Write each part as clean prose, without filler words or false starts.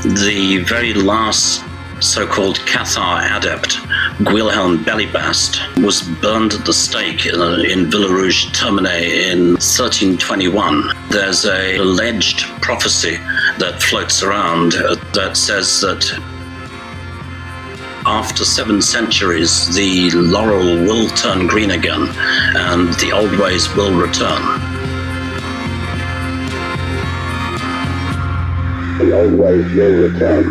The very last so-called Cathar adept, Guilhelm Bellybast, was burned at the stake in Villarouge Termine in 1321. There's an alleged prophecy that floats around that says that after 7 centuries, the laurel will turn green again and the old ways will return. The old ways will return.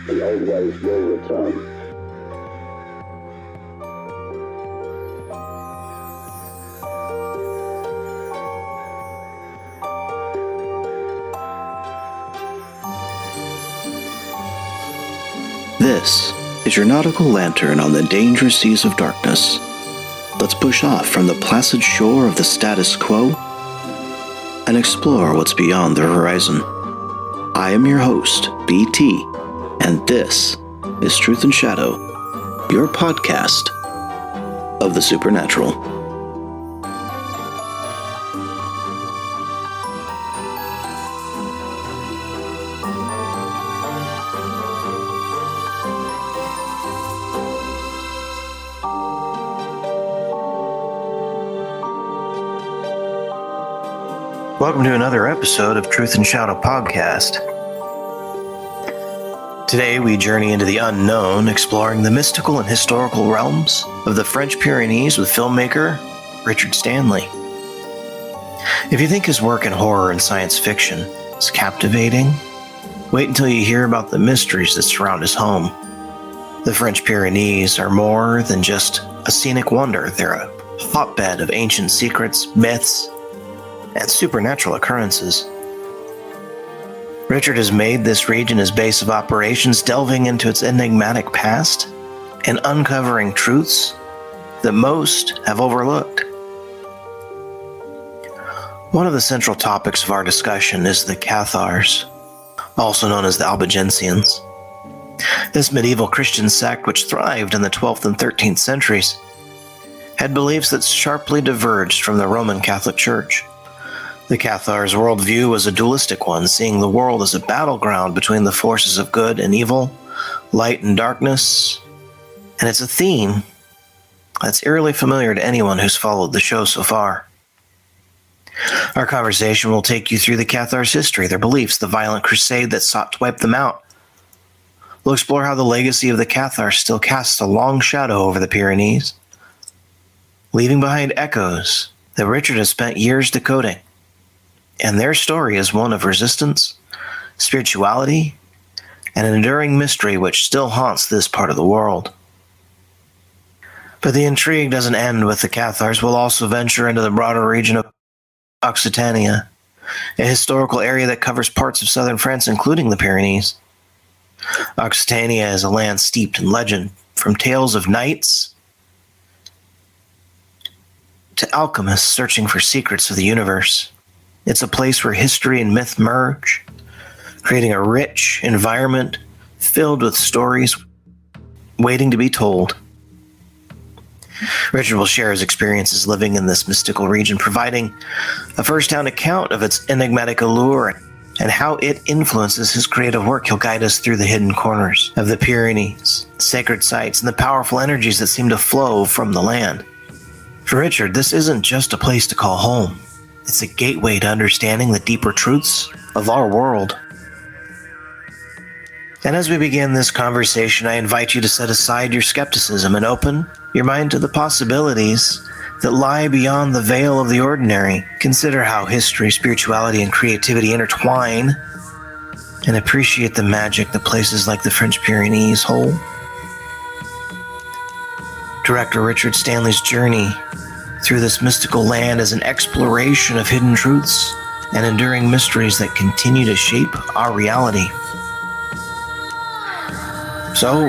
The old ways will return. This is your nautical lantern on the dangerous seas of darkness. Let's push off from the placid shore of the status quo and explore what's beyond the horizon. I am your host, BT, and this is Truth and Shadow, your podcast of the supernatural. Welcome to another episode of Truth and Shadow Podcast. Today we journey into the unknown, exploring the mystical and historical realms of the French Pyrenees with filmmaker Richard Stanley. If you think his work in horror and science fiction is captivating, wait until you hear about the mysteries that surround his home. The French Pyrenees are more than just a scenic wonder. They're a hotbed of ancient secrets, myths, and supernatural occurrences. Richard has made this region his base of operations, delving into its enigmatic past and uncovering truths that most have overlooked. One of the central topics of our discussion is the Cathars, also known as the Albigensians. This medieval Christian sect, which thrived in the 12th and 13th centuries, had beliefs that sharply diverged from the Roman Catholic Church. The Cathars' worldview was a dualistic one, seeing the world as a battleground between the forces of good and evil, light and darkness, and it's a theme that's eerily familiar to anyone who's followed the show so far. Our conversation will take you through the Cathars' history, their beliefs, the violent crusade that sought to wipe them out. We'll explore how the legacy of the Cathars still casts a long shadow over the Pyrenees, leaving behind echoes that Richard has spent years decoding. And their story is one of resistance, spirituality, and an enduring mystery which still haunts this part of the world. But the intrigue doesn't end with the Cathars. We'll also venture into the broader region of Occitania, a historical area that covers parts of southern France, including the Pyrenees. Occitania is a land steeped in legend, from tales of knights to alchemists searching for secrets of the universe. It's a place where history and myth merge, creating a rich environment filled with stories waiting to be told. Richard will share his experiences living in this mystical region, providing a first-hand account of its enigmatic allure and how it influences his creative work. He'll guide us through the hidden corners of the Pyrenees, sacred sites, and the powerful energies that seem to flow from the land. For Richard, this isn't just a place to call home. It's a gateway to understanding the deeper truths of our world. And as we begin this conversation, I invite you to set aside your skepticism and open your mind to the possibilities that lie beyond the veil of the ordinary. Consider how history, spirituality, and creativity intertwine, and appreciate the magic that places like the French Pyrenees hold. Director Richard Stanley's journey through this mystical land is an exploration of hidden truths and enduring mysteries that continue to shape our reality. So,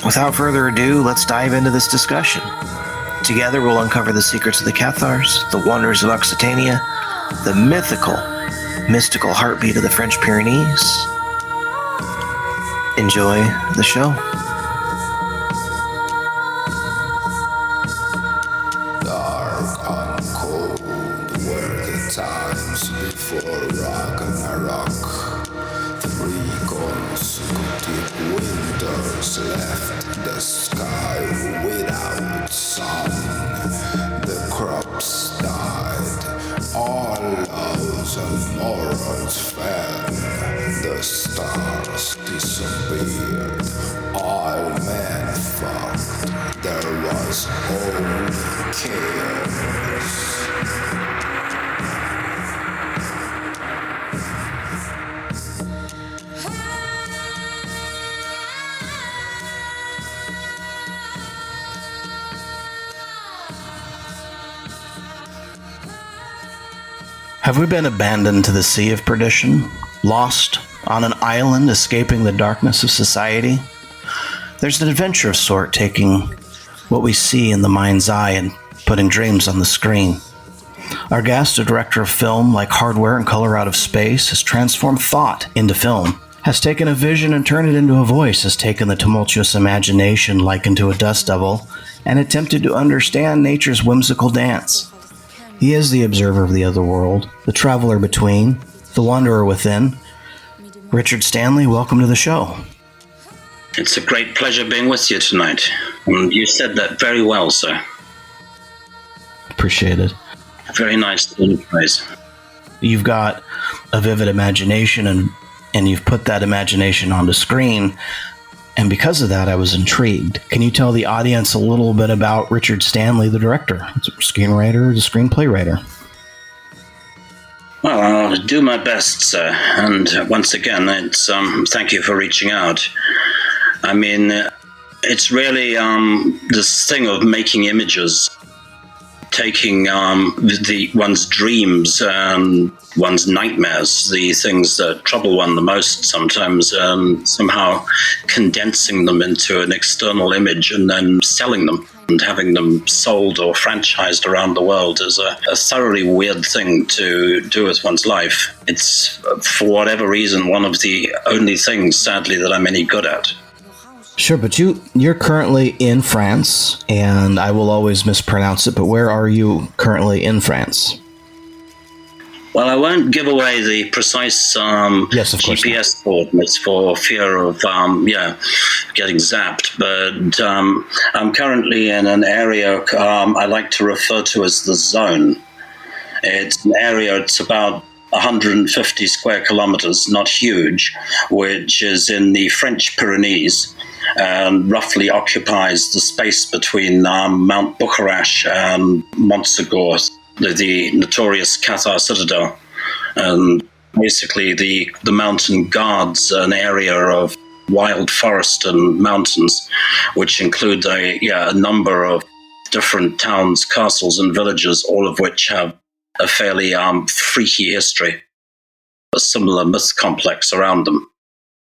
without further ado, let's dive into this discussion. Together, we'll uncover the secrets of the Cathars, the wonders of Occitania, the mystical heartbeat of the French Pyrenees. Enjoy the show. was left the sky without sun. The crops died, all laws and morals fell. The stars disappeared, all men fucked. There was only chaos. Have we been abandoned to the sea of perdition? Lost on an island escaping the darkness of society? There's an adventure of sort taking what we see in the mind's eye and putting dreams on the screen. Our guest, a director of film like hardware and color out of space, has transformed thought into film, has taken a vision and turned it into a voice, has taken the tumultuous imagination likened to a dust devil, and attempted to understand nature's whimsical dance. He is the observer of the other world, the traveler between, the wanderer within. Richard Stanley, welcome to the show. It's a great pleasure being with you tonight. You said that very well, sir. Appreciate it. Very nice little phrase. You've got a vivid imagination, and you've put that imagination onto screen. And because of that, I was intrigued. Can you tell the audience a little bit about Richard Stanley, the director, the screenwriter, the screenplay writer? Well, I'll do my best, sir. And once again, it's thank you for reaching out. I mean, it's really this thing of making images, taking one's dreams and one's nightmares, the things that trouble one the most sometimes, somehow condensing them into an external image and then selling them and having them sold or franchised around the world is a thoroughly weird thing to do with one's life. It's, for whatever reason, one of the only things, sadly, that I'm any good at. Sure, but you're currently in France, and I will always mispronounce it, but where are you currently in France? Well, I won't give away the precise GPS coordinates for fear of getting zapped, but I'm currently in an area I like to refer to as the zone. It's an area, it's about 150 square kilometers, not huge, which is in the French Pyrenees, and roughly occupies the space between Mount Bucharest and Montsegur, the notorious Cathar citadel. And basically the mountain guards an area of wild forest and mountains, which include a number of different towns, castles, and villages, all of which have a fairly freaky history, a similar myth complex around them.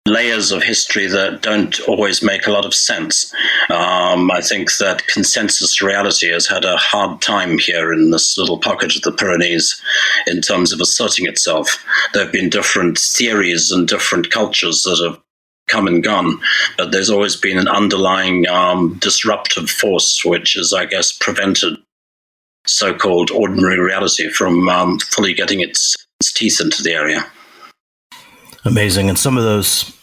Layers of history that don't always make a lot of sense. I think that consensus reality has had a hard time here in this little pocket of the Pyrenees in terms of asserting itself. There have been different theories and different cultures that have come and gone, but there's always been an underlying disruptive force which has, I guess, prevented so-called ordinary reality from fully getting its teeth into the area. Amazing. And some of those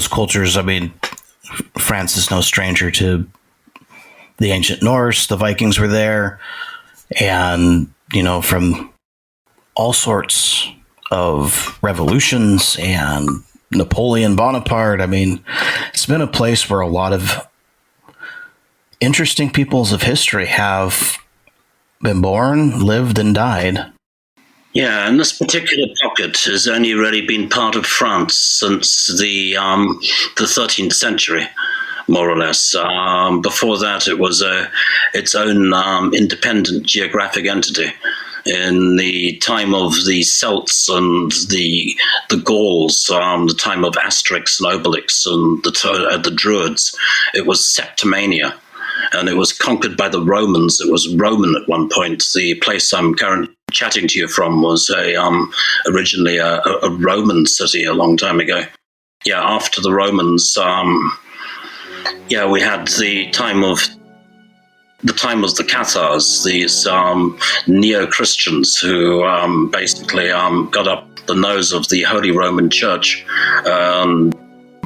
cultures, I mean, France is no stranger to the ancient Norse. The Vikings were there, and from all sorts of revolutions and Napoleon Bonaparte. I mean, it's been a place where a lot of interesting peoples of history have been born, lived, and died. Yeah, and this particular pocket has only really been part of France since the 13th century, more or less. Before that, it was its own independent geographic entity. In the time of the Celts and the Gauls, the time of Asterix and Obelix and the Druids, it was Septimania. And it was conquered by the Romans. It was Roman at one point. The place I'm currently chatting to you from was originally a Roman city a long time ago. Yeah, after the Romans, we had the time of the Cathars, these neo-Christians who basically got up the nose of the Holy Roman Church.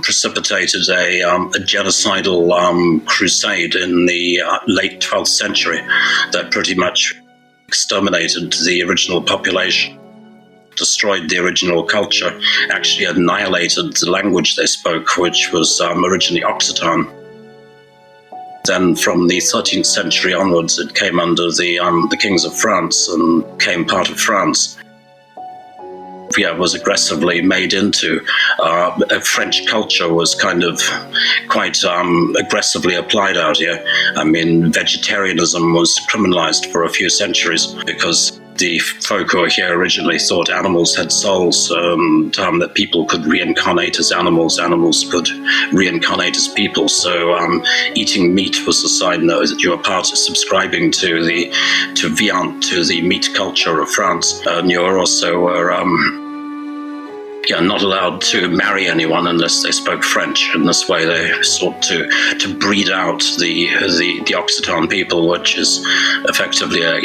precipitated a genocidal crusade in the late 12th century that pretty much exterminated the original population, destroyed the original culture, actually annihilated the language they spoke, which was originally Occitan. Then from the 13th century onwards, it came under the kings of France and became part of France. Was aggressively made into. French culture was kind of quite aggressively applied out here. I mean, vegetarianism was criminalized for a few centuries because the folk who were here originally thought animals had souls, and that people could reincarnate as animals, animals could reincarnate as people. So eating meat was a sign that you were part of subscribing to the viande, to the meat culture of France. And you were also not allowed to marry anyone unless they spoke French. In this way, they sought to breed out the Occitan people, which is effectively a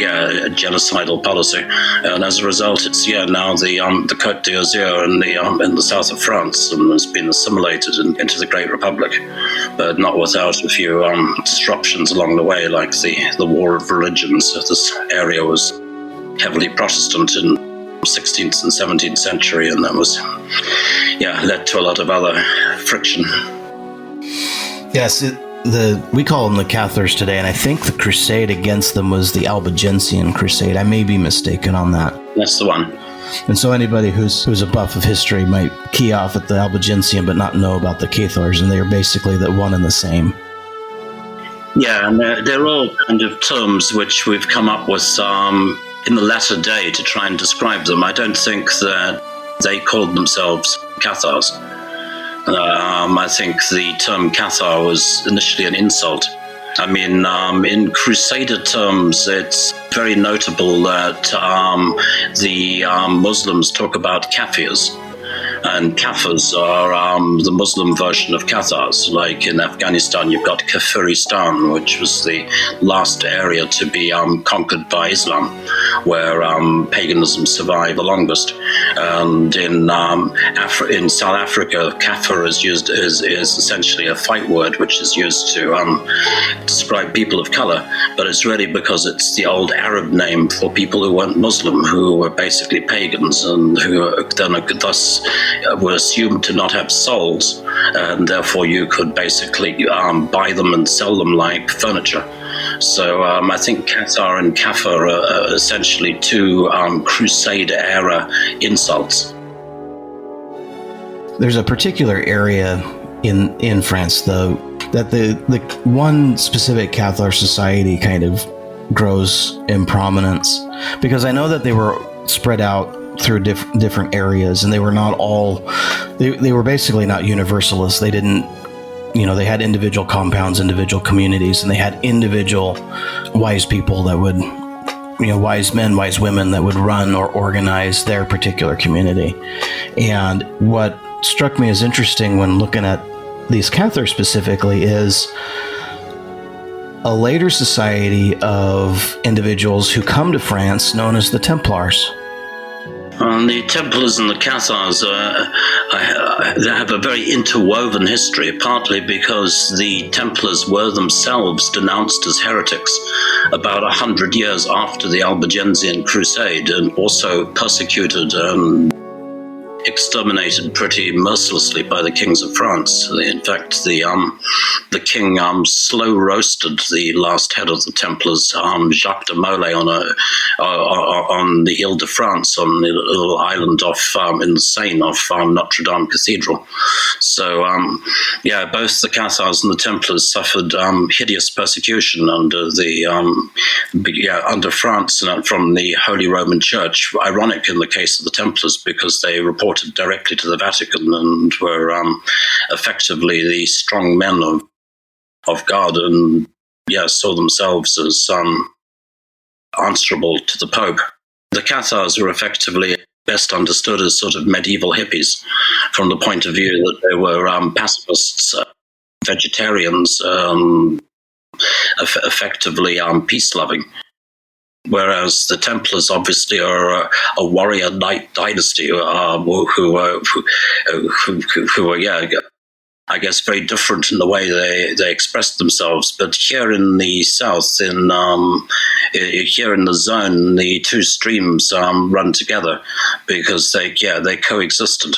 genocidal policy. And as a result, it's now the Côte d'Azur in the south of France, and has been assimilated into the Great Republic, but not without a few disruptions along the way, like the War of Religions. This area was heavily Protestant in 16th and 17th century, and that was led to a lot of other friction. Yes, we call them the Cathars today, and I think the crusade against them was the Albigensian crusade. I may be mistaken on that. That's the one. And so anybody who's a buff of history might key off at the Albigensian but not know about the Cathars, and they are basically the one and the same. Yeah, and they're all kind of terms which we've come up with in the latter day to try and describe them. I don't think that they called themselves Cathars. I think the term Cathar was initially an insult. I mean, in Crusader terms, it's very notable that the Muslims talk about Kafirs. And Kafirs are the Muslim version of Cathars. Like in Afghanistan, you've got Kafiristan, which was the last area to be conquered by Islam, where paganism survived the longest. And in South Africa, Kafir is used is essentially a fight word, which is used to describe people of color. But it's really because it's the old Arab name for people who weren't Muslim, who were basically pagans, and who then thus were assumed to not have souls, and therefore you could basically buy them and sell them like furniture. So I think Cathar and Kafir are essentially two Crusade-era insults. There's a particular area in France, though, that the one specific Cathar society kind of grows in prominence, because I know that they were spread out through different areas, and they were not all, they were basically not universalists. They didn't, they had individual compounds, individual communities, and they had individual wise people that would, wise men, wise women that would run or organize their particular community. And what struck me as interesting when looking at these Cathars specifically is a later society of individuals who come to France known as the Templars. The Templars and the Cathars they have a very interwoven history, partly because the Templars were themselves denounced as heretics about 100 years after the Albigensian Crusade, and also persecuted and exterminated pretty mercilessly by the kings of France. In fact, the king slow roasted the last head of the Templars, Jacques de Molay, on the Ile-de-France, on the little island off in the Seine of Notre Dame Cathedral. So, both the Cathars and the Templars suffered hideous persecution under under France and from the Holy Roman Church. Ironic in the case of the Templars, because they reported directly to the Vatican and were effectively the strong men of God, and saw themselves as answerable to the Pope. The Cathars were effectively best understood as sort of medieval hippies, from the point of view that they were pacifists, vegetarians, effectively peace-loving. Whereas the Templars obviously are a warrior knight dynasty who were I guess, very different in the way they expressed themselves. But here in the south, here in the zone, the two streams run together because they coexisted.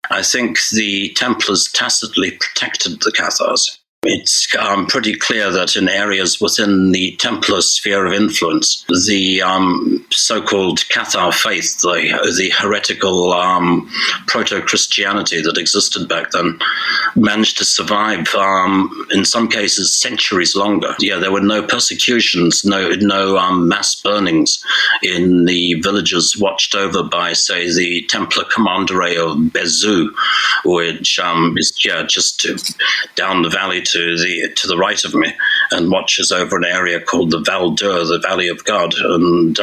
I think the Templars tacitly protected the Cathars. It's pretty clear that in areas within the Templar sphere of influence, the so-called Cathar faith, the heretical proto-Christianity that existed back then, managed to survive, in some cases, centuries longer. Yeah, there were no persecutions, no mass burnings in the villages watched over by, say, the Templar commandery of Bézieux, which is just down the valley to the right of me, and watches over an area called the Val d'Ur, the Valley of God. And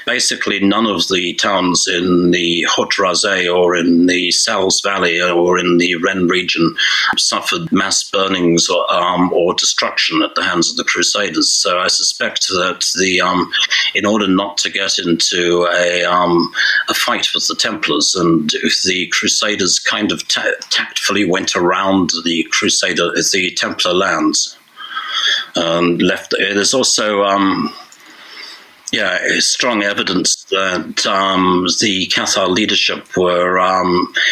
basically none of the towns in the Haute-Rasée or in the Salles Valley or in the Rennes region suffered mass burnings or destruction at the hands of the Crusaders. So I suspect that in order not to get into a fight with the Templars, and if the Crusaders kind of tactfully went around the Templar lands and left. There's also strong evidence that the Cathar leadership were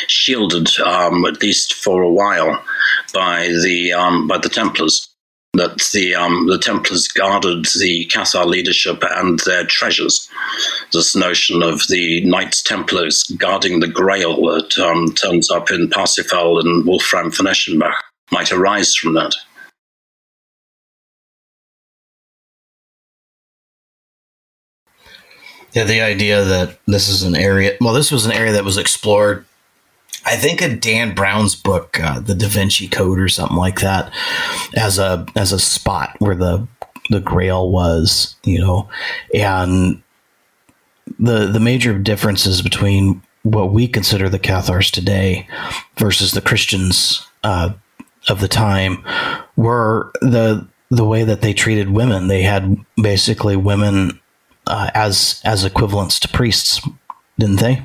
shielded, at least for a while, by the Templars. That the Templars guarded the Cathar leadership and their treasures. This notion of the Knights Templars guarding the Grail that turns up in Parsifal and Wolfram von Eschenbach might arise from that. Yeah, the idea that this was an area that was explored, I think, in Dan Brown's book, The Da Vinci Code or something like that, as a spot where the Grail was, and the major differences between what we consider the Cathars today versus the Christians of the time were the way that they treated women. They had basically women as equivalents to priests, didn't they?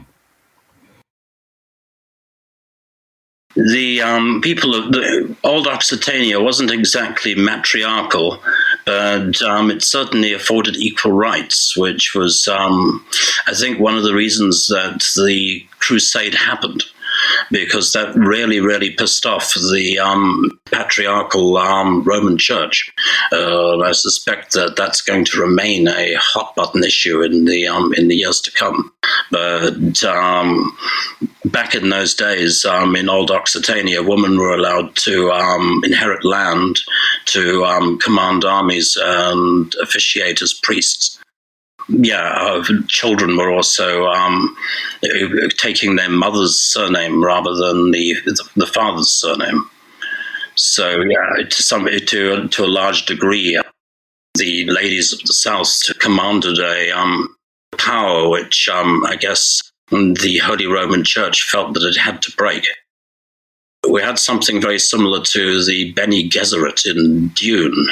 The people of the old Occitania wasn't exactly matriarchal, but it certainly afforded equal rights, which was, I think, one of the reasons that the crusade happened, because that really, really pissed off the patriarchal Roman Church. I suspect that that's going to remain a hot-button issue in the years to come. But back in those days, in old Occitania, women were allowed to inherit land, to command armies, and officiate as priests. Yeah, children were also taking their mother's surname rather than the father's surname. So, yeah, to a large degree, the ladies of the South commanded a power which I guess the Holy Roman Church felt that it had to break. We had something very similar to the Bene Gesserit in Dune.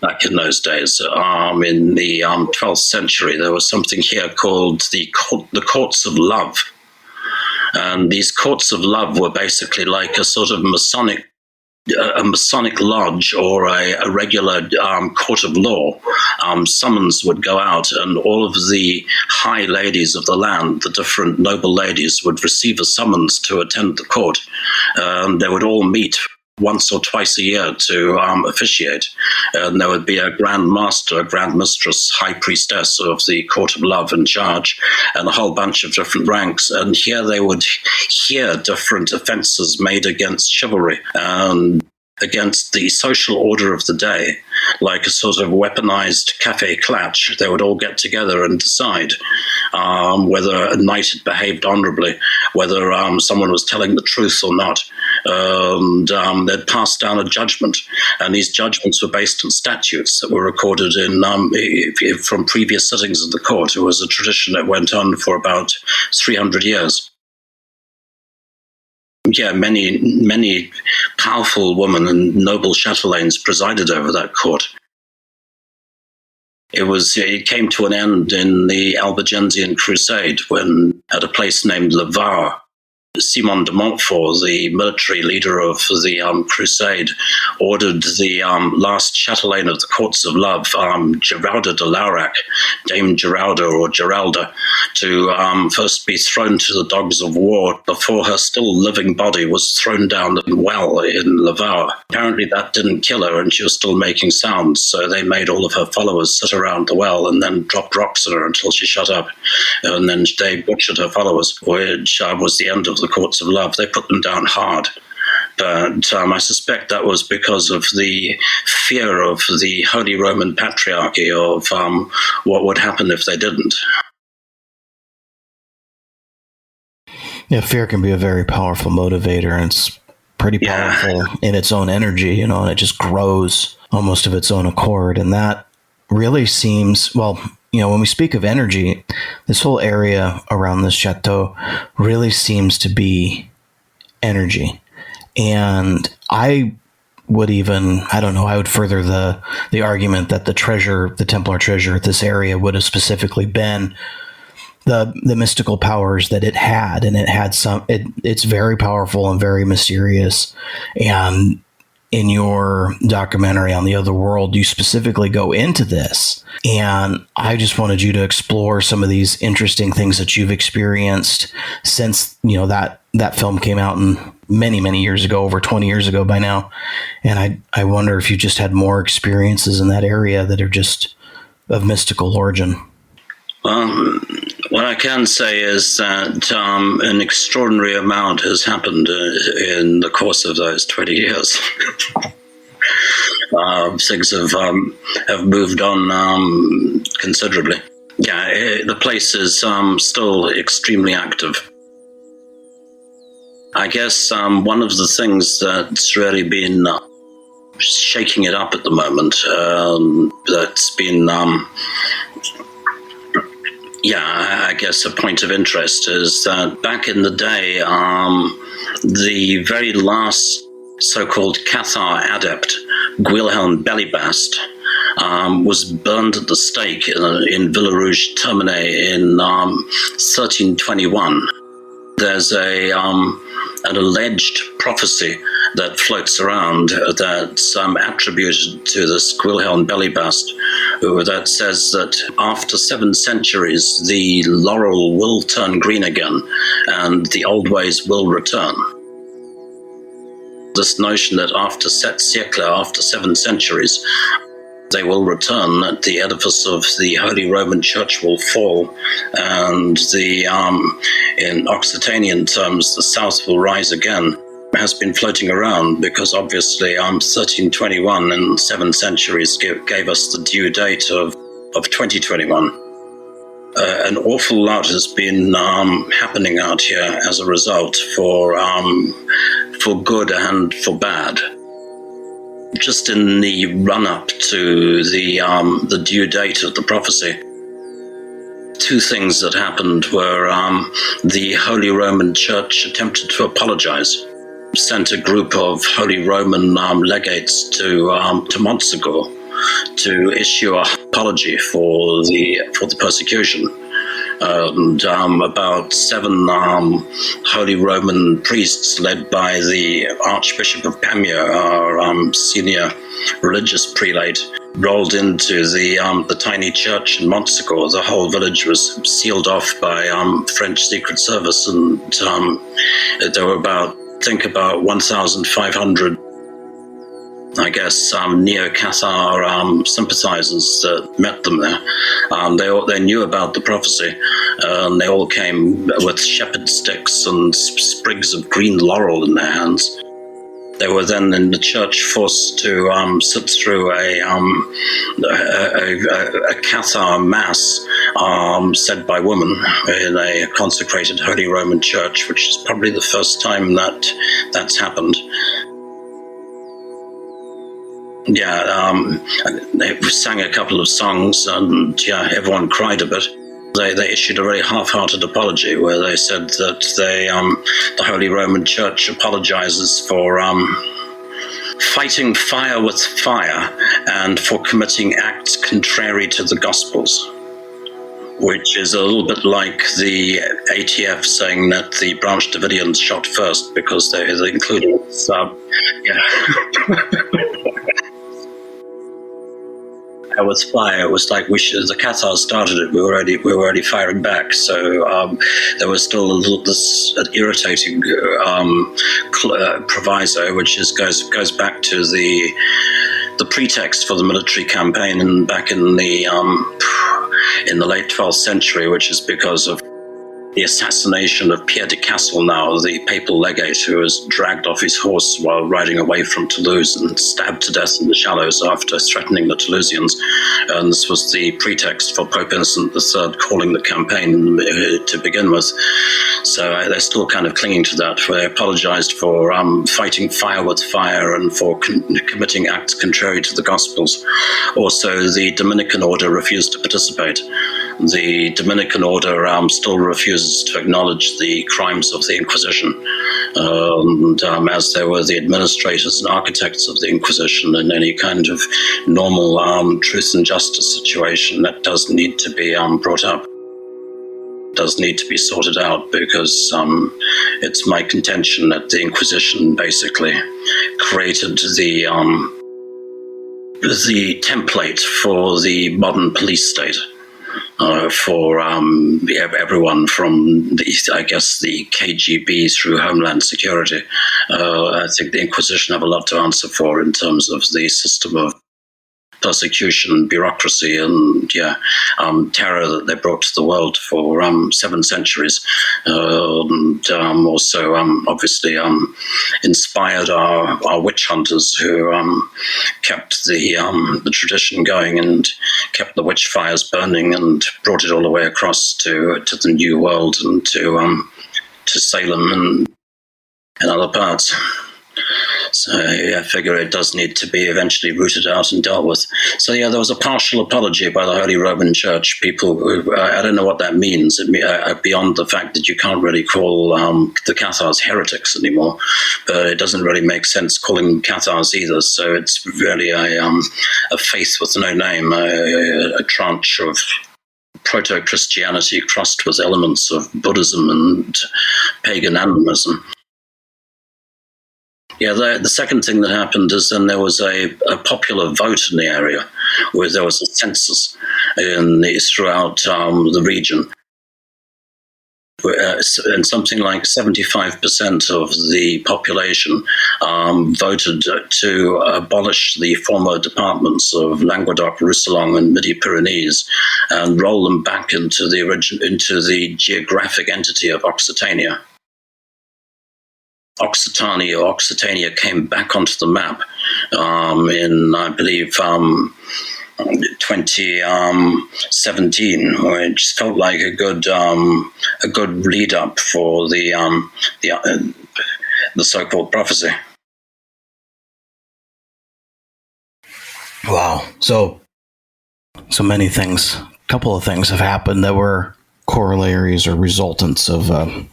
Back in those days, in the 12th century, there was something here called the Courts of Love. And these Courts of Love were basically like a sort of Masonic lodge or a regular court of law. Summons would go out, and all of the high ladies of the land, the different noble ladies, would receive a summons to attend the court. They would all meet once or twice a year to officiate. And there would be a grand master, a grand mistress, high priestess of the court of love in charge, and a whole bunch of different ranks. And here they would hear different offences made against chivalry and against the social order of the day, like a sort of weaponized cafe clatch. They would all get together and decide whether a knight had behaved honorably, whether someone was telling the truth or not. And they'd pass down a judgment. And these judgments were based on statutes that were recorded from previous sittings of the court. It was a tradition that went on for about 300 years. Yeah, many powerful women and noble chatelaines presided over that court. It came to an end in the Albigensian Crusade when, at a place named Le Var, Simon de Montfort, the military leader of the Crusade, ordered the last chatelaine of the courts of love, Geralda de Laurac, Dame Geralda or Geralda, to first be thrown to the dogs of war before her still living body was thrown down the well in Laval. Apparently that didn't kill her, and she was still making sounds, so they made all of her followers sit around the well and then dropped rocks at her until she shut up. And then they butchered her followers, which was the end of the courts of love. They put them down hard. But I suspect that was because of the fear of the Holy Roman Patriarchy of what would happen if they didn't. Yeah, fear can be a very powerful motivator, and it's pretty powerful in its own energy, and it just grows almost of its own accord. And that really seems, when we speak of energy, this whole area around this chateau really seems to be energy. And I would further the argument that the Templar treasure, this area would have specifically been the mystical powers that it had. And it's very powerful and very mysterious. And in your documentary on the Other World, you specifically go into this. And I just wanted you to explore some of these interesting things that you've experienced since, that film came out many, many years ago, over 20 years ago by now. And I wonder if you just had more experiences in that area that are just of mystical origin. What I can say is that an extraordinary amount has happened in the course of those 20 years. Things have moved on considerably. Yeah, the place is still extremely active. I guess one of the things that's really been shaking it up at the moment, that's been I guess a point of interest is that back in the day, the very last so-called Cathar adept, Guilhelm Belibast, was burned at the stake in Villarouge-Termine in 1321. There's an alleged prophecy that floats around that's attributed to this Guilhelm Belibast, that says that after 7 centuries, the laurel will turn green again and the old ways will return. This notion that after 7 siècles, after 7 centuries, they will return, that the edifice of the Holy Roman Church will fall, and in Occitanian terms, the South will rise again, has been floating around because obviously 1321 and 7 centuries gave us the due date of 2021. An awful lot has been happening out here as a result for good and for bad. Just in the run-up to the due date of the prophecy, 2 things that happened were the Holy Roman Church attempted to apologize, sent a group of Holy Roman legates to Montsegur to issue an apology for the persecution. And about 7 Holy Roman priests, led by the Archbishop of Pamiers, our senior religious prelate, rolled into the tiny church in Montsegur. The whole village was sealed off by French Secret Service, and there were about 1,500, I guess, neo-Cathar sympathizers that met them there. They knew about the prophecy, and they all came with shepherd sticks and sprigs of green laurel in their hands. They were then in the church forced to sit through a Cathar mass said by women in a consecrated Holy Roman Church, which is probably the first time that's happened. They sang a couple of songs, and everyone cried a bit. They issued a very half-hearted apology where they said that the Holy Roman Church apologizes for fighting fire with fire and for committing acts contrary to the Gospels. which is a little bit like the ATF saying that the Branch Davidians shot first because they included with fire. It was like the Cathars started it. We were already firing back. So there was still this irritating proviso, which goes back to the pretext for the military campaign and back in the late 12th century, which is because of the assassination of Pierre de Castelnau, the papal legate, who was dragged off his horse while riding away from Toulouse and stabbed to death in the shallows after threatening the Toulousians. And this was the pretext for Pope Innocent III calling the campaign to begin with. So they're still kind of clinging to that. They apologized for fighting fire with fire and for committing acts contrary to the Gospels. Also, the Dominican order refused to participate. The Dominican order still refuses to acknowledge the crimes of the Inquisition, as they were the administrators and architects of the Inquisition in any kind of normal truth and justice situation. That does need to be brought up, does need to be sorted out, because it's my contention that the Inquisition basically created the template for the modern police state. For everyone from the KGB through Homeland Security. I think the Inquisition have a lot to answer for in terms of the system of persecution, bureaucracy, and terror that they brought to the world for 7 centuries. And also, obviously, inspired our witch hunters who kept the tradition going and kept the witch fires burning and brought it all the way across to the New World and to Salem and other parts. So I figure it does need to be eventually rooted out and dealt with. So there was a partial apology by the Holy Roman Church. People, I don't know what that means. Beyond the fact that you can't really call the Cathars heretics anymore, but it doesn't really make sense calling them Cathars either. So it's really a faith with no name, a tranche of proto-Christianity crossed with elements of Buddhism and pagan animism. Yeah, the second thing that happened is then there was a popular vote in the area, where there was a census throughout the region. And something like 75% of the population voted to abolish the former departments of Languedoc, Roussillon, and Midi-Pyrenees and roll them back into the geographic entity of Occitania. Occitania came back onto the map in, I believe, 2017, which felt like a good lead up for the so-called prophecy. Wow! So many things. A couple of things have happened that were corollaries or resultants of a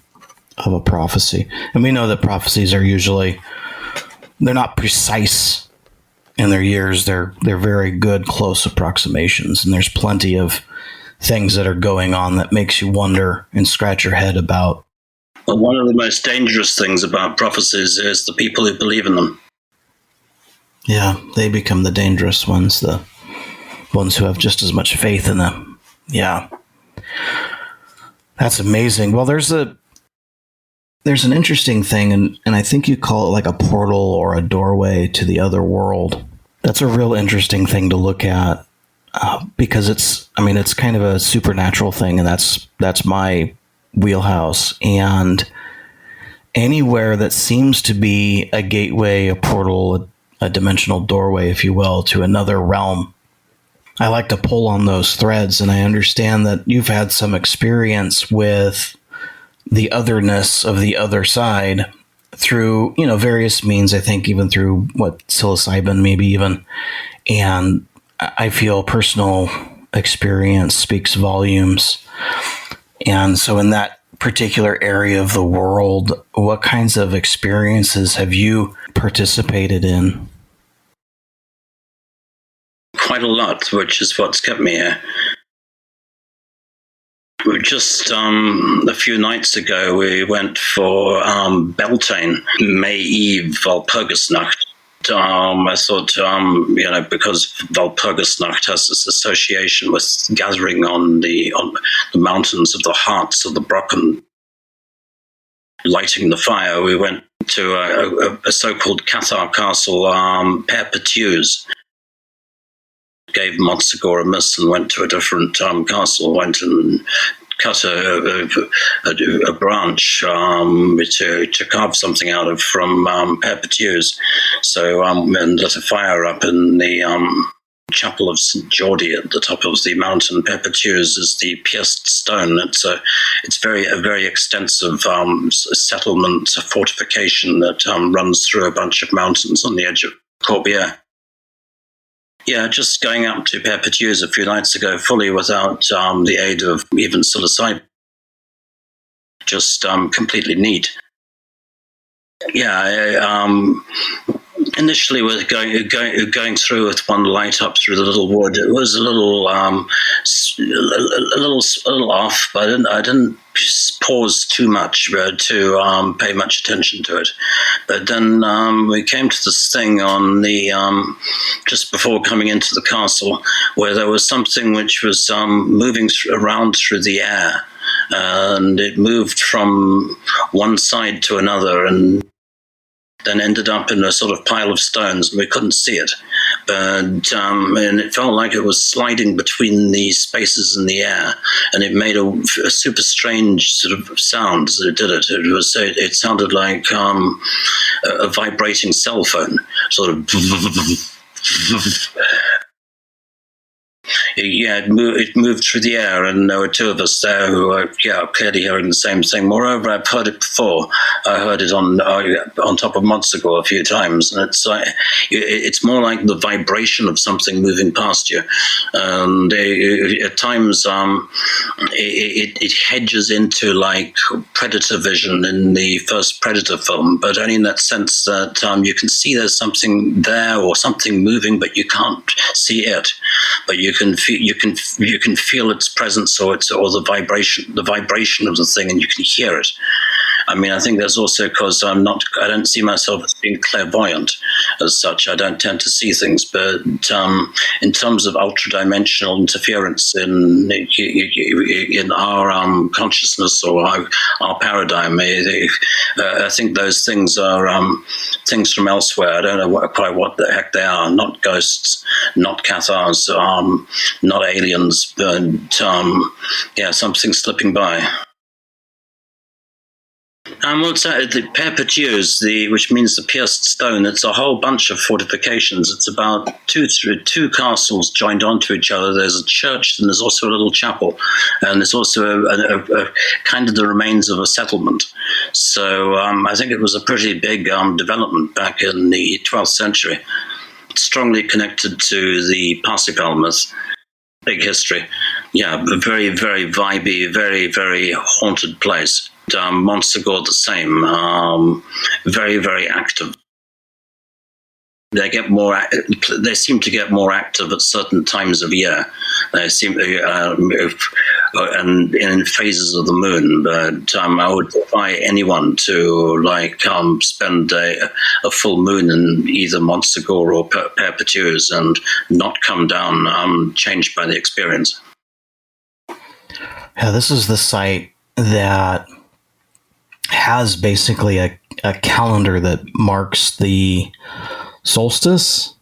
prophecy. And we know that prophecies are usually, they're not precise in their years. They're very good, close approximations. And there's plenty of things that are going on that makes you wonder and scratch your head about. Well, one of the most dangerous things about prophecies is the people who believe in them. Yeah, they become the dangerous ones, the ones who have just as much faith in them. Yeah. That's amazing. Well, there's an interesting thing, and I think you call it like a portal or a doorway to the other world. That's a real interesting thing to look at because it's kind of a supernatural thing, and that's my wheelhouse. And anywhere that seems to be a gateway, a portal, a dimensional doorway, if you will, to another realm, I like to pull on those threads. And I understand that you've had some experience with the otherness of the other side through, various means, I think even through psilocybin, maybe even. And I feel personal experience speaks volumes. And so in that particular area of the world, what kinds of experiences have you participated in? Quite a lot, which is what's kept me here. Just a few nights ago, we went for Beltane, May Eve, Walpurgisnacht. I thought, because Walpurgisnacht has this association with gathering on the mountains of the hearts of the Brocken, lighting the fire, we went to a so-called Cathar castle, Perpetues. Gave Montsegur a miss and went to a different castle, went and cut a branch to carve something out of from Perpetues. So and lit a fire up in the chapel of St. Geordie at the top of the mountain. Perpetues is the pierced stone. It's a very extensive settlement, a fortification that runs through a bunch of mountains on the edge of Corbière. Yeah, just going up to Perpetues a few nights ago, fully without the aid of even psilocybin. Just completely neat. Yeah, initially with going through with one light up through the little wood, it was a little off, but I didn't pause too much to pay much attention to it. But then we came to this thing on the just before coming into the castle, where there was something which was moving around through the air, and it moved from one side to another, and then ended up in a sort of pile of stones, and we couldn't see it. But and it felt like it was sliding between the spaces in the air, and it made a super strange sort of sound as it did it. It sounded like a vibrating cell phone, sort of. Yeah, it moved through the air, and there were two of us there who were clearly hearing the same thing. Moreover, I've heard it before. I heard it on top of Montsegur a few times, and it's more like the vibration of something moving past you. And at times, it hedges into like Predator vision in the first Predator film, but only in that sense that you can see there's something there or something moving, but you can't see it. But you can feel its presence or the vibration of the thing, and you can hear it. I mean, I think that's also because I don't see myself as being clairvoyant as such. I don't tend to see things, but in terms of ultra-dimensional interference in our consciousness or our paradigm, I think those things are things from elsewhere. I don't know quite what the heck they are. Not ghosts, not Cathars, not aliens, but something slipping by. What's that? The Perpetues, which means the pierced stone. It's a whole bunch of fortifications. It's about two castles joined onto each other. There's a church, and there's also a little chapel, and there's also a kind of the remains of a settlement. So I think it was a pretty big development back in the 12th century. Strongly connected to the Parsifal myth. Big history. Yeah, very, very vibey, very, very haunted place. Montsegur the same. Very, very active. They seem to get more active at certain times of year. They seem and in phases of the moon. But I would defy anyone to spend a full moon in either Montsegur or Perpetues and not come down changed by the experience. Yeah, this is the site that has basically a calendar that marks the solstice.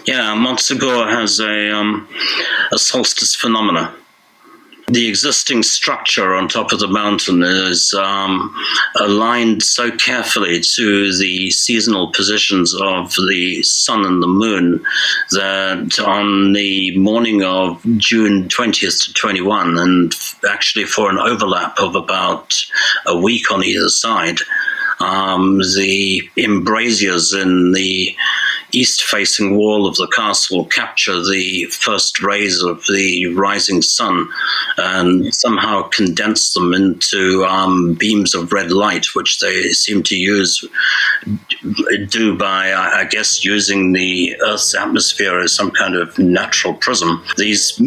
Yeah, Montsegur has a solstice phenomena. The existing structure on top of the mountain is aligned so carefully to the seasonal positions of the sun and the moon that on the morning of June 20th to 21, and actually for an overlap of about a week on either side, the embrasures in the east-facing wall of the castle capture the first rays of the rising sun and somehow condense them into beams of red light, which they seem to do by, I guess, using the Earth's atmosphere as some kind of natural prism. These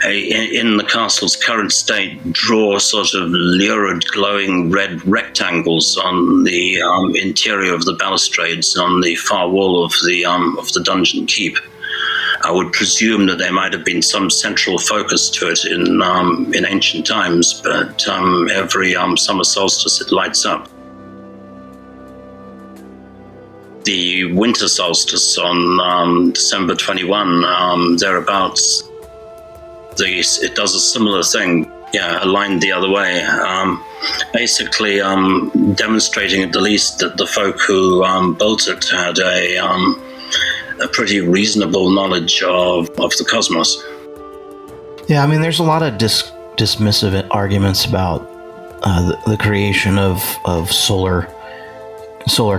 in the castle's current state, draw sort of lurid, glowing red rectangles on the interior of the balustrades on the far wall of the dungeon keep. I would presume that there might have been some central focus to it in ancient times, but every summer solstice it lights up. The winter solstice on December 21, thereabouts, it does a similar thing, aligned the other way, basically demonstrating at the least that the folk who built it had a pretty reasonable knowledge of the cosmos. Yeah, I mean, there's a lot of dismissive arguments about the creation of solar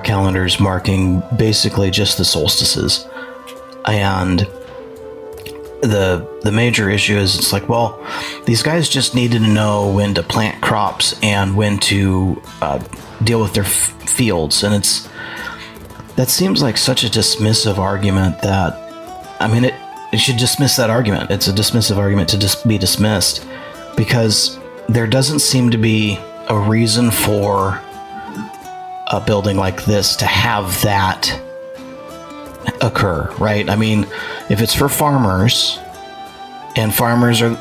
calendars marking basically just the solstices. And the major issue is it's like, well, these guys just needed to know when to plant crops and when to deal with their fields. And that seems like such a dismissive argument that, I mean, it should dismiss that argument. It's a dismissive argument to just be dismissed, because there doesn't seem to be a reason for a building like this to have that occur, right? I mean, if it's for farmers, and farmers are,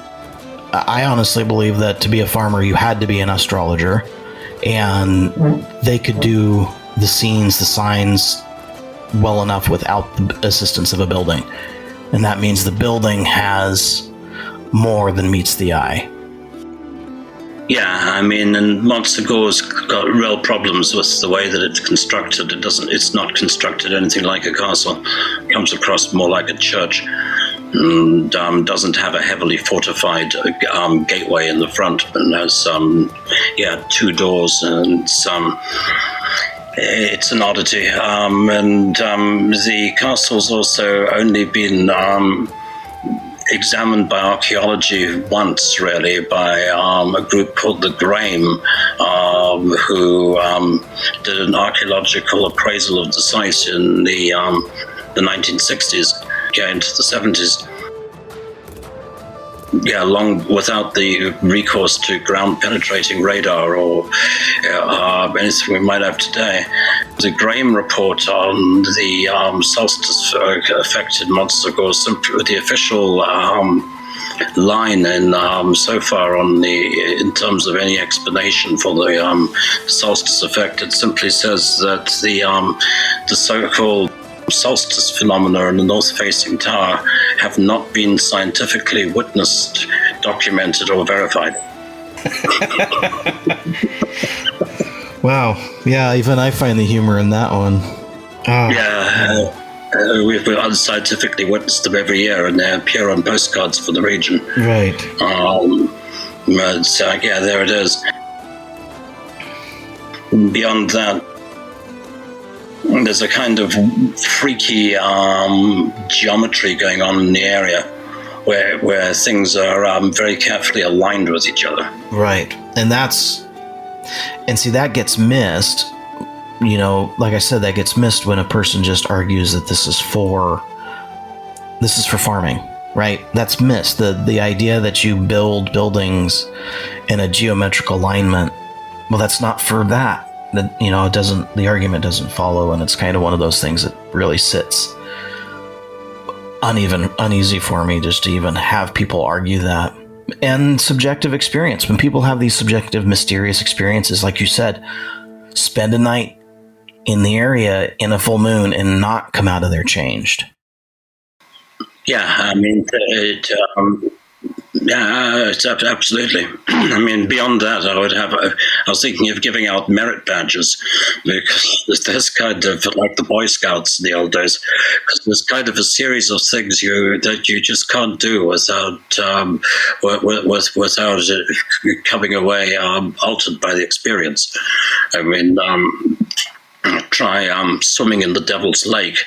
I honestly believe that to be a farmer, you had to be an astrologer, and they could do the scenes, the signs well enough without the assistance of a building. And that means the building has more than meets the eye. Yeah, I mean, and Montsegour's got real problems with the way that it's constructed. It's not constructed anything like a castle. It comes across more like a church, and doesn't have a heavily fortified gateway in the front, but has two doors, and it's an oddity. And the castle's also only been examined by archaeology once, really, by a group called the Graham, who did an archaeological appraisal of the site in the 1960s, going into the 70s. Yeah, long without the recourse to ground-penetrating radar or anything we might have today. The Graham report on the solstice affected Montsegur, the official line in so far in terms of any explanation for the solstice effect, it simply says that the so-called solstice phenomena in the north-facing tower have not been scientifically witnessed, documented, or verified. Wow. Yeah, even I find the humor in that one. Oh. Yeah, we've unscientifically witnessed them every year, and they appear on postcards for the region. Right. But there it is. Beyond that, there's a kind of freaky geometry going on in the area where things are very carefully aligned with each other. Right. And see, that gets missed. You know, like I said, that gets missed when a person just argues that this is for farming, right? That's missed. The idea that you build buildings in a geometric alignment, well, that's not for that. You know, the argument doesn't follow, and it's kind of one of those things that really sits uneasy for me just to even have people argue that. And subjective experience. When people have these subjective, mysterious experiences, like you said, spend a night in the area in a full moon and not come out of there changed. Yeah, I mean, it's absolutely. I mean, beyond that, I was thinking of giving out merit badges, because there's kind of like the Boy Scouts in the old days, because there's kind of a series of things that you just can't do without it coming away altered by the experience. I mean, try swimming in the Devil's Lake.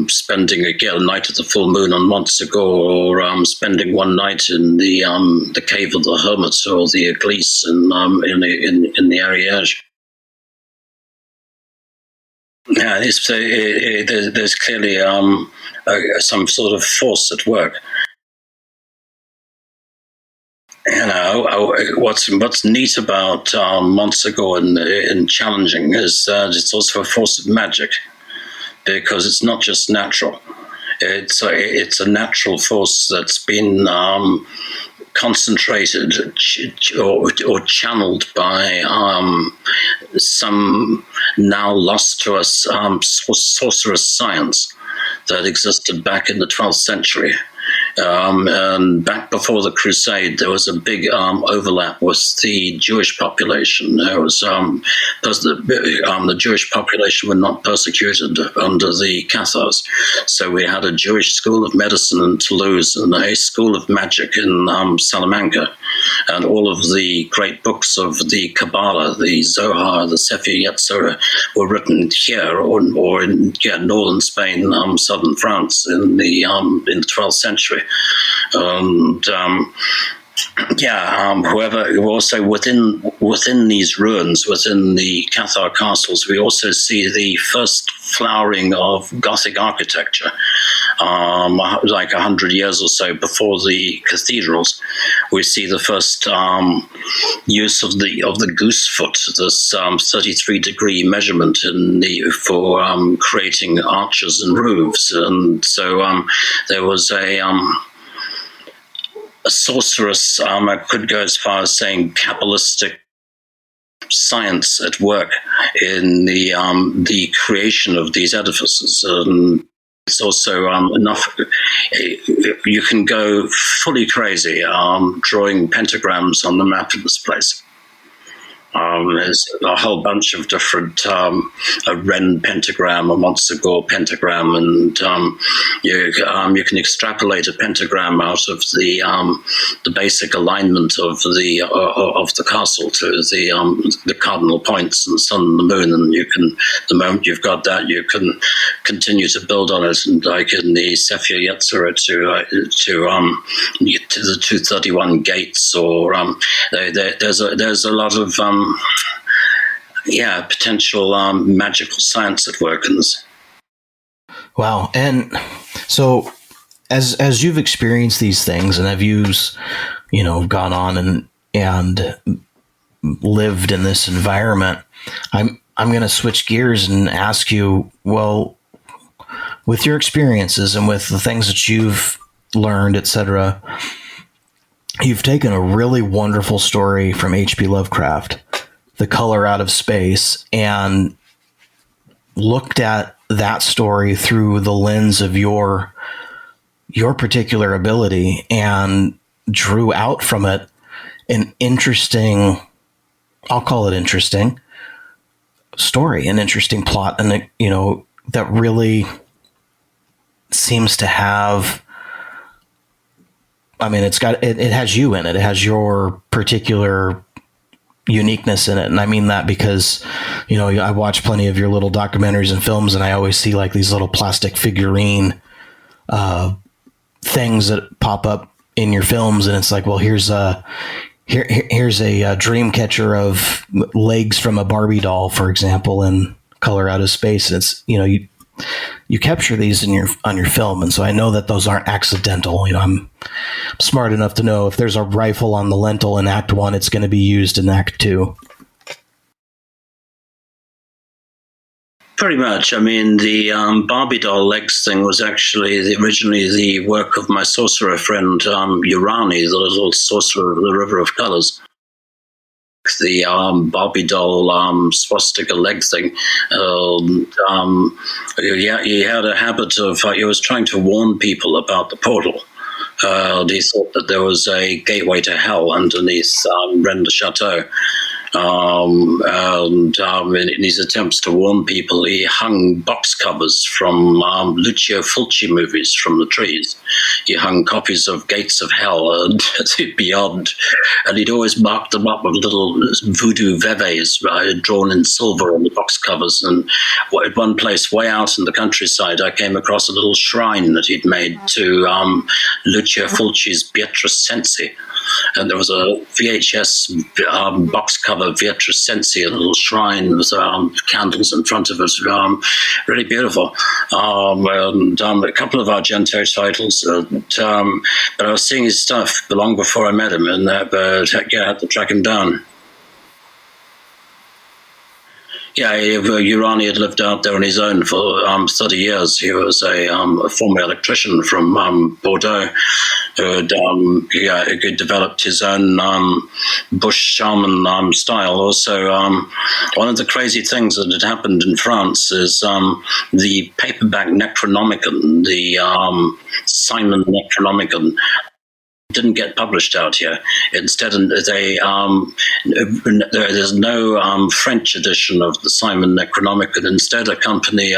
Spending a night at the full moon on Montsegur, or spending one night in the Cave of the Hermits or the Église in the Ariège. Yeah, there's clearly some sort of force at work. What's neat about Montsegur and challenging is that it's also a force of magic, because it's not just natural. It's a natural force that's been concentrated or channeled by some now lost to us sorcerous science that existed back in the 12th century. And back before the Crusade, there was a big overlap with the Jewish population. There was the Jewish population were not persecuted under the Cathars, so we had a Jewish school of medicine in Toulouse and a school of magic in Salamanca, and all of the great books of the Kabbalah, the Zohar, the Sefer Yetzirah, were written here or in northern Spain, southern France in the 12th century. However, also within these ruins, within the Cathar castles, we also see the first flowering of Gothic architecture, like 100 years or so before the cathedrals. We see the first use of the goose foot, this 33-degree measurement for creating arches and roofs, and so there was a sorceress, I could go as far as saying Kabbalistic science at work in the creation of these edifices. And it's also enough, you can go fully crazy drawing pentagrams on the map of this place. There's a whole bunch of different, a Wren pentagram, a Montsegur pentagram, and you can extrapolate a pentagram out of the basic alignment of the castle to the cardinal points and the sun and the moon, and the moment you've got that, you can continue to build on it, and like in the Sefer Yetzirah to the 231 gates, or there's a lot of potential magical science at work in this. Wow. And so as you've experienced these things and have used, gone on and lived in this environment, I'm going to switch gears and ask you, well, with your experiences and with the things that you've learned, etc., you've taken a really wonderful story from H.P. Lovecraft, The Color Out of Space, and looked at that story through the lens of your particular ability and drew out from it an interesting, I'll call it interesting, story, an interesting plot, and that really seems to have, it has you in it. It has your particular uniqueness in it. And I mean that because, I watch plenty of your little documentaries and films, and I always see like these little plastic figurine things that pop up in your films. And it's like, well, here's a dream catcher of legs from a Barbie doll, for example, in Color Out of Space. And it's, you capture these on your film, and so I know that those aren't accidental. I'm smart enough to know if there's a rifle on the lintel in Act 1, it's going to be used in Act 2. Pretty much. The Barbie doll legs thing was actually originally the work of my sorcerer friend Urani, the little sorcerer of the River of Colors. The Barbie doll swastika leg thing. He had a habit of, he was trying to warn people about the portal. He thought that there was a gateway to hell underneath Rennes le Chateau. And in his attempts to warn people, he hung box covers from Lucio Fulci movies from the trees. He hung copies of Gates of Hell and Beyond, and he'd always marked them up with little voodoo veves drawn in silver on the box covers. And at one place way out in the countryside, I came across a little shrine that he'd made to Lucio Fulci's Beatrice Cenci. and there was a VHS box cover, Vietrescensi, a little shrine with candles in front of it, really beautiful. And a couple of Argento titles, but I was seeing his stuff long before I met him, and but I had to track him down. Yeah, Urani had lived out there on his own for 30 years. He was a former electrician from Bordeaux who had developed his own bush shaman style. Also, one of the crazy things that had happened in France is the paperback Necronomicon, the Simon Necronomicon, didn't get published out here. Instead, there's no French edition of the Simon Necronomicon. Instead, a company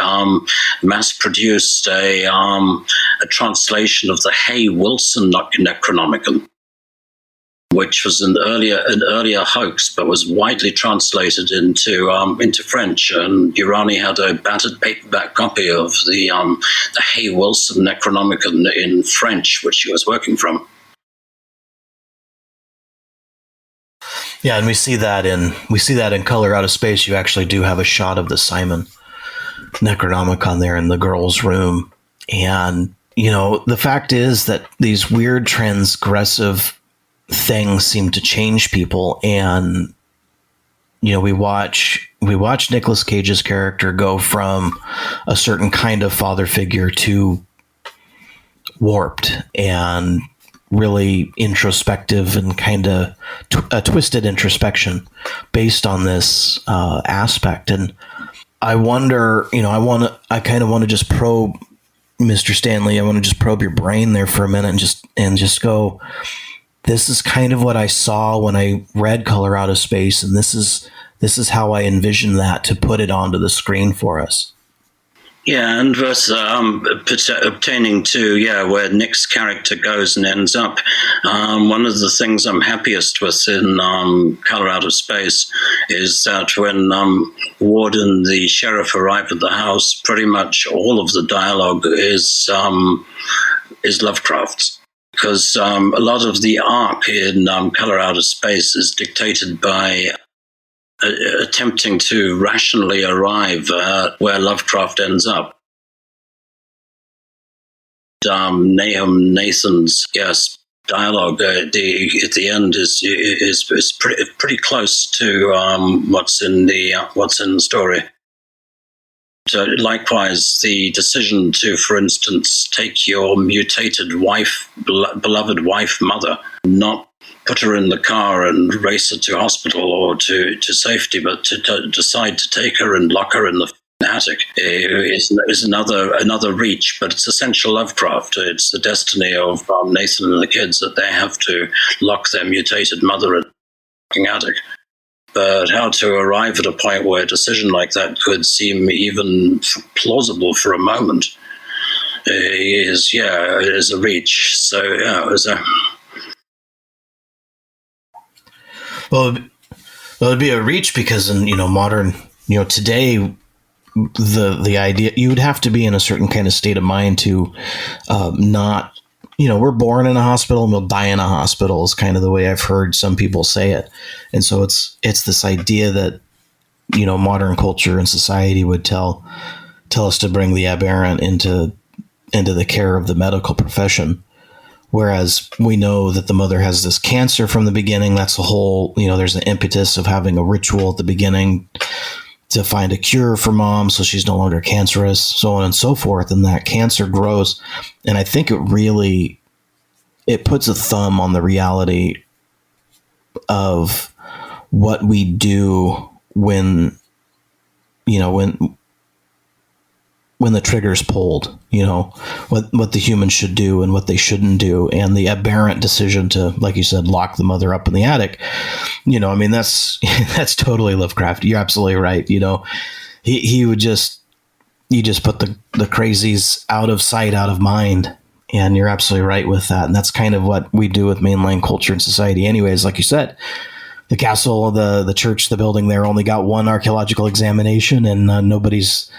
mass-produced a translation of the Hay Wilson Necronomicon, which was an earlier hoax, but was widely translated into French. And Urani had a battered paperback copy of the Hay Wilson Necronomicon in French, which he was working from. Yeah, and we see that in Color Out of Space. You actually do have a shot of the Simon Necronomicon there in the girl's room. And, the fact is that these weird transgressive things seem to change people. And, we watch Nicolas Cage's character go from a certain kind of father figure to warped and really introspective and kind of a twisted introspection based on this aspect. And I wonder, I kind of want to just probe Mr. Stanley. I want to just probe your brain there for a minute and just go, this is kind of what I saw when I read Color Out of Space. And this is how I envision that to put it onto the screen for us. Yeah, and versus obtaining to, where Nick's character goes and ends up. One of the things I'm happiest with in Color Out of Space is that when Ward and the sheriff arrive at the house, pretty much all of the dialogue is Lovecraft's. Because a lot of the arc in Color Out of Space is dictated by attempting to rationally arrive at where Lovecraft ends up. Nathan's dialogue at the end is pretty close to what's in the story. So likewise, the decision to, for instance, take your mutated beloved wife, mother, not put her in the car and race her to hospital or to safety, but to decide to take her and lock her in the attic is another reach, but it's essential Lovecraft. It's the destiny of Nathan and the kids that they have to lock their mutated mother in the attic. But how to arrive at a point where a decision like that could seem even plausible for a moment is a reach. So it was a... Well, it'd be a reach because in modern today the idea you would have to be in a certain kind of state of mind to not we're born in a hospital and we'll die in a hospital is kind of the way I've heard some people say it. And so it's this idea that modern culture and society would tell us to bring the aberrant into the care of the medical profession. Whereas we know that the mother has this cancer from the beginning. That's the whole, there's an impetus of having a ritual at the beginning to find a cure for mom so she's no longer cancerous, so on and so forth. And that cancer grows. And I think it puts a thumb on the reality of what we do when the trigger's pulled, what the humans should do and what they shouldn't do. And the aberrant decision to, like you said, lock the mother up in the attic, that's totally Lovecraft. You're absolutely right. He would just put the crazies out of sight, out of mind. And you're absolutely right with that. And that's kind of what we do with mainline culture and society anyways. Like you said, the castle, the church, the building there only got one archaeological examination, and nobody's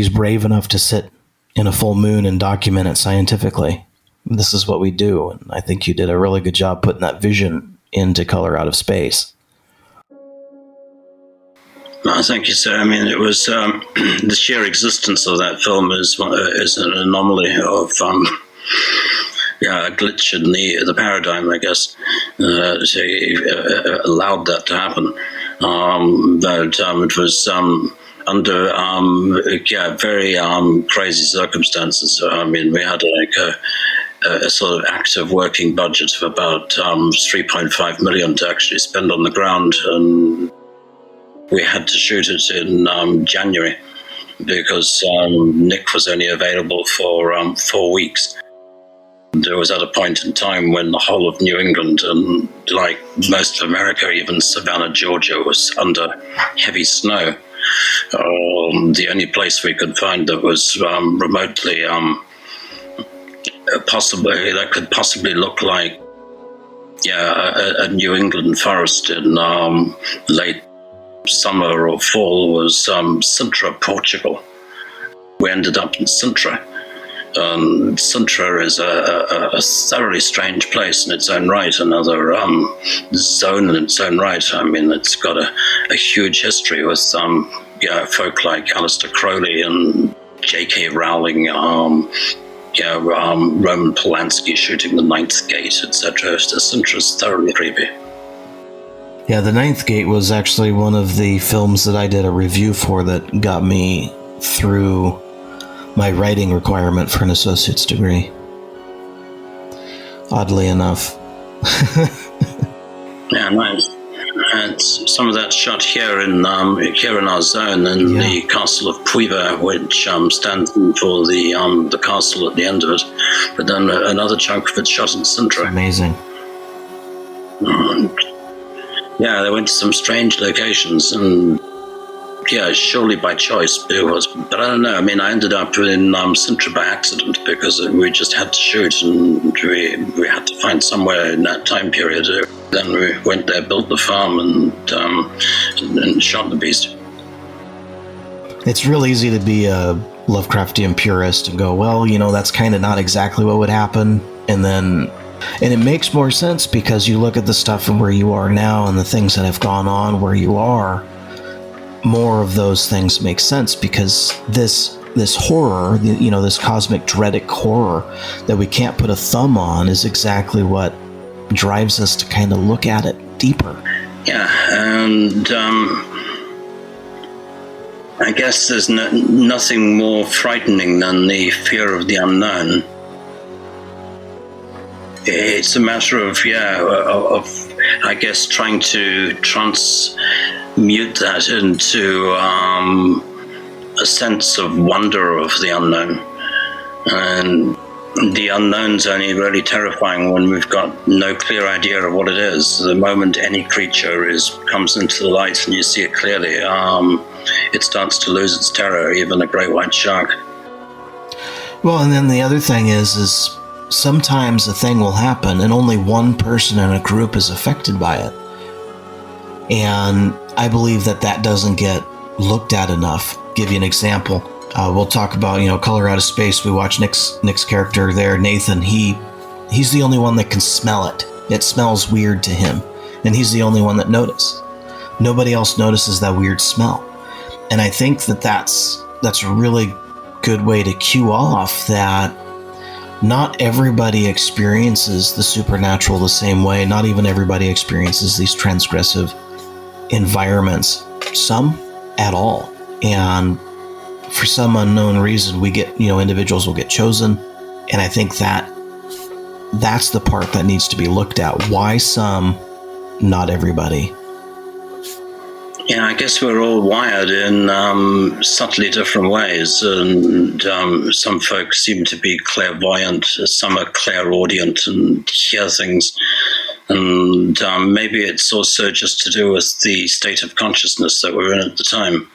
brave enough to sit in a full moon and document it scientifically. this is what we do. And I think you did a really good job putting that vision into Color Out of Space. No, thank you, sir. I mean, it was the sheer existence of that film is an anomaly of a glitch in the paradigm, I guess. Allowed that to happen, but it was under very crazy circumstances. I mean, we had a sort of active working budget of about 3.5 million to actually spend on the ground, and we had to shoot it in January because Nick was only available for 4 weeks. There was at a point in time when the whole of New England and, like most of America, even Savannah, Georgia, was under heavy snow. The only place we could find that was remotely that could possibly look like a New England forest in late summer or fall was Sintra, Portugal. We ended up in Sintra. Sintra is a thoroughly strange place in its own right, another zone in its own right. I mean, it's got a huge history with folk like Aleister Crowley and J.K. Rowling, Roman Polanski shooting The Ninth Gate, etc. Sintra's thoroughly creepy. Yeah, The Ninth Gate was actually one of the films that I did a review for that got me through my writing requirement for an associate's degree. Oddly enough. Yeah, nice. And some of that shot here in our zone in the castle of Puiva, which stands for the castle at the end of it. But then another chunk of it shot in Sintra. Amazing. Yeah, they went to some strange locations, and surely by choice it was. But I don't know. I mean, I ended up in Sintra by accident because we just had to shoot, and we had to find somewhere in that time period. Then we went there, built the farm, and shot the beast. It's real easy to be a Lovecraftian purist and go, well, that's kind of not exactly what would happen, and it makes more sense because you look at the stuff from where you are now and the things that have gone on where you are. More of those things make sense because this horror, this cosmic dreadic horror that we can't put a thumb on is exactly what drives us to kind of look at it deeper. Yeah, and I guess there's nothing more frightening than the fear of the unknown. It's a matter of I guess trying to transmute that into a sense of wonder of the unknown. And the unknown's only really terrifying when we've got no clear idea of what it is. The moment any creature comes into the light and you see it clearly, it starts to lose its terror, even a great white shark. Well, and then the other thing is sometimes a thing will happen and only one person in a group is affected by it. And I believe that doesn't get looked at enough. Give you an example. We'll talk about, Color Out of Space. We watch Nick's character there, Nathan. He's the only one that can smell it. It smells weird to him. And he's the only one that notices. Nobody else notices that weird smell. And I think that's a really good way to cue off that not everybody experiences the supernatural the same way. Not even everybody experiences these transgressive environments. Some at all. And for some unknown reason, we get, individuals will get chosen. And I think that's the part that needs to be looked at. Why some, not everybody? Yeah, I guess we're all wired in subtly different ways, and some folks seem to be clairvoyant, some are clairaudient and hear things, and maybe it's also just to do with the state of consciousness that we're in at the time.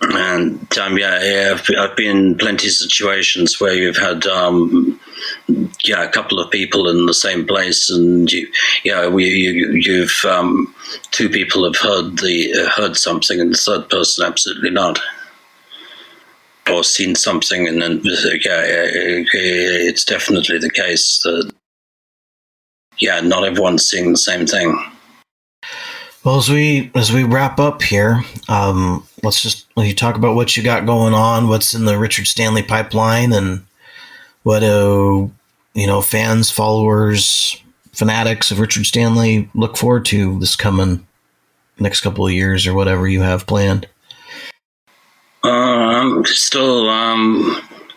And I've been in plenty of situations where you've had a couple of people in the same place, and you've two people have heard something, and the third person absolutely not. or seen something, and then it's definitely the case that not everyone's seeing the same thing. Well, as we wrap up here, let's you talk about what you got going on, what's in the Richard Stanley pipeline, and what fans, followers, fanatics of Richard Stanley look forward to this coming next couple of years, or whatever you have planned. I'm still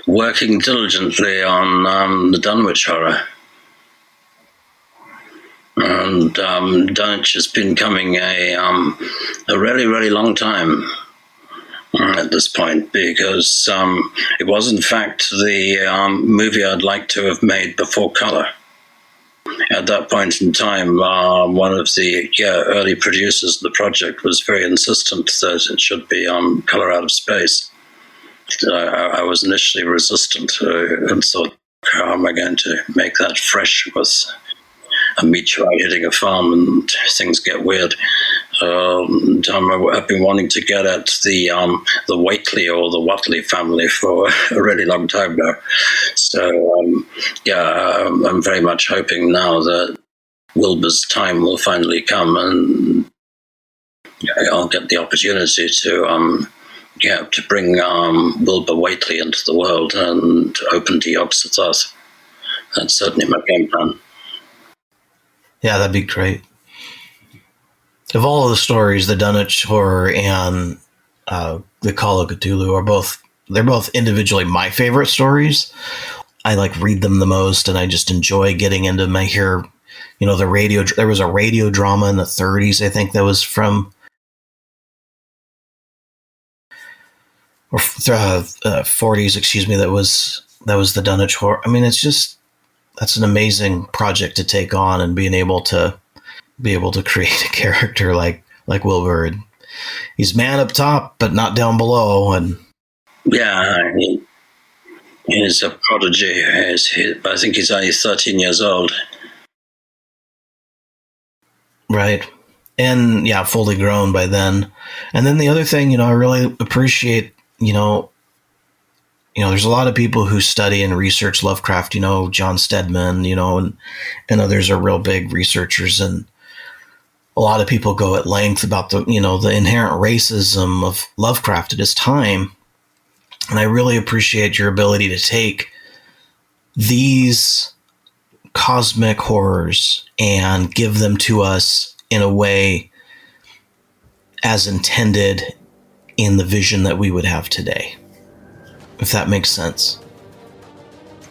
working diligently on the Dunwich Horror. And Dunwich has been coming a really, really long time at this point, because it was, in fact, the movie I'd like to have made before color. At that point in time, one of the early producers of the project was very insistent that it should be color out of space. I was initially resistant and thought, how am I going to make that fresh with a meteorite hitting a farm and things get weird? I've been wanting to get at the Whately or the Watley family for a really long time now. So, I'm very much hoping now that Wilbur's time will finally come, and I'll get the opportunity to bring Wilbur Whately into the world and open the Occitan. That's certainly my game plan. Yeah, that'd be great. Of all of the stories, the Dunwich Horror and the Call of Cthulhu they're both individually my favorite stories. I read them the most, and I just enjoy getting into them. I hear, the radio. There was a radio drama in the 30s, I think, that was from, or 40s, excuse me. That was the Dunwich Horror. I mean, that's an amazing project to take on, and being able to create a character like Wilbur. And he's man up top, but not down below. And he's a prodigy. I think he's only 13 years old. Right. And fully grown by then. And then the other thing, I really appreciate, there's a lot of people who study and research Lovecraft, John Stedman, and others are real big researchers. And a lot of people go at length about the inherent racism of Lovecraft at his time. And I really appreciate your ability to take these cosmic horrors and give them to us in a way as intended in the vision that we would have today, if that makes sense.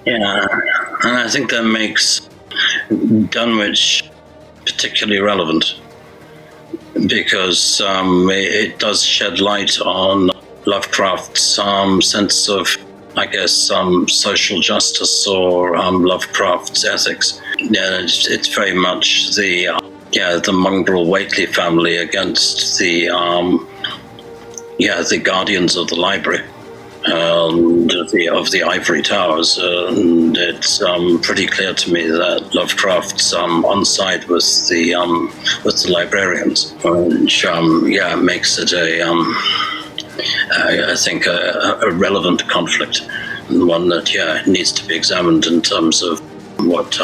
Yeah, and I think that makes Dunwich particularly relevant, because it does shed light on Lovecraft's sense of, I guess, social justice, or Lovecraft's ethics. Yeah, it's very much the mongrel Whately family against the guardians of the library, of the ivory towers, and it's pretty clear to me that Lovecraft's on side with the librarians, which makes it I think a relevant conflict, and one that needs to be examined in terms of what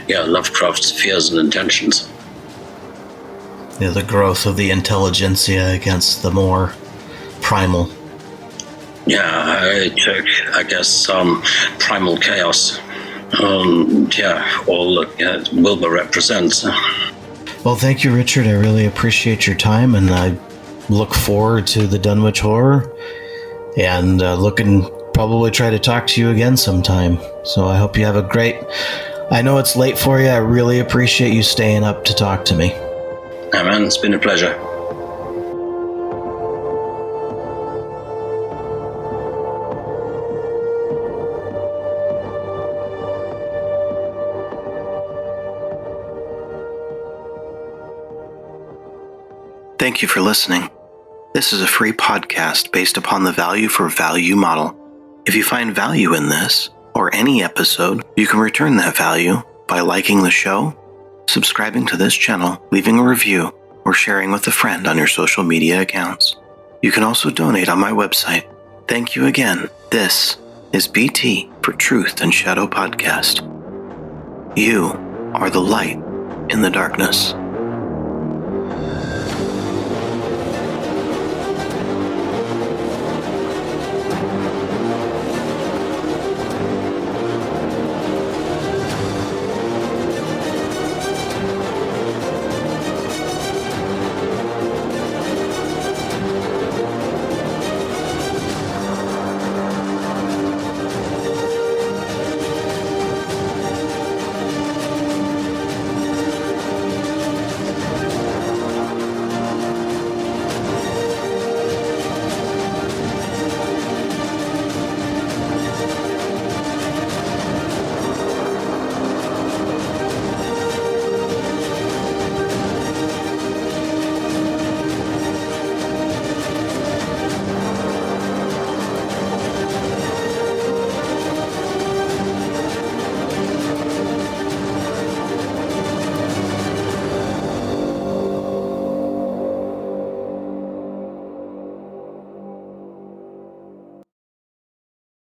Lovecraft's fears and intentions. Yeah, the growth of the intelligentsia against the more primal. Yeah, I took, I guess, primal chaos. All that Wilbur represents. Well, thank you, Richard. I really appreciate your time, and I look forward to the Dunwich Horror, and probably try to talk to you again sometime. So I hope you have a great... I know it's late for you. I really appreciate you staying up to talk to me. Yeah, man, it's been a pleasure. Thank you for listening. This is a free podcast based upon the value for value model. If you find value in this, or any episode, you can return that value by liking the show, subscribing to this channel, leaving a review, or sharing with a friend on your social media accounts. You can also donate on my website, Thank you again. This is BT for Truth and Shadow Podcast. You are the light in the darkness.